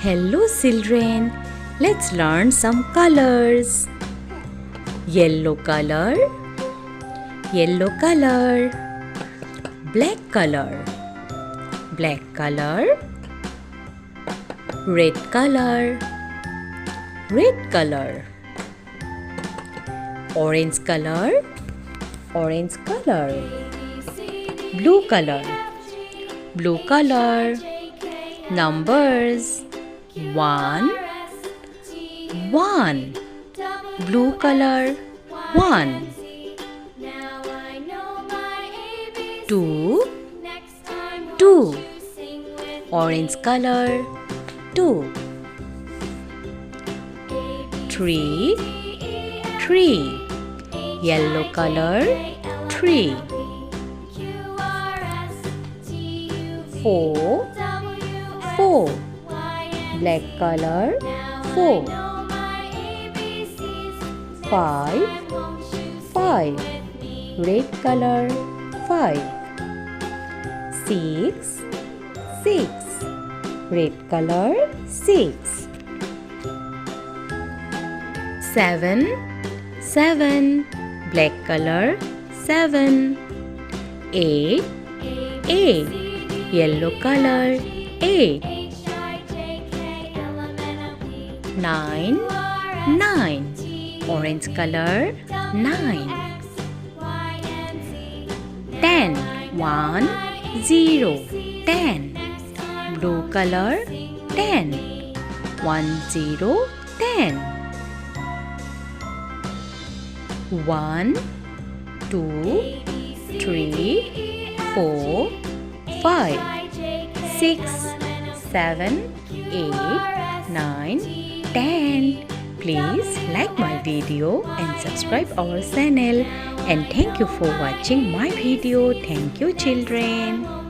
Hello children, let's learn some colors. Yellow color, yellow color. Black color, black color. Red color, red color. Orange color, orange color. Blue color, blue color. Numbers 1, 1. Blue color 1. 2, 2. Orange color 2. 3, 3. Yellow color 3. 4, 4. Black color 4. 5, 5. Red color 5. 6, 6. Red color 6. 7, 7. Black color 7. 8, 8. Yellow color 8. 9, 9. Orange color 9. 10, 1, 0. 10. Blue color 10. 1, 0, 10. 1, 2, 3, 4, 5, 6, 7, 8, 9, 10. Please like my video and subscribe our channel, and thank you for watching my video. Thank you children.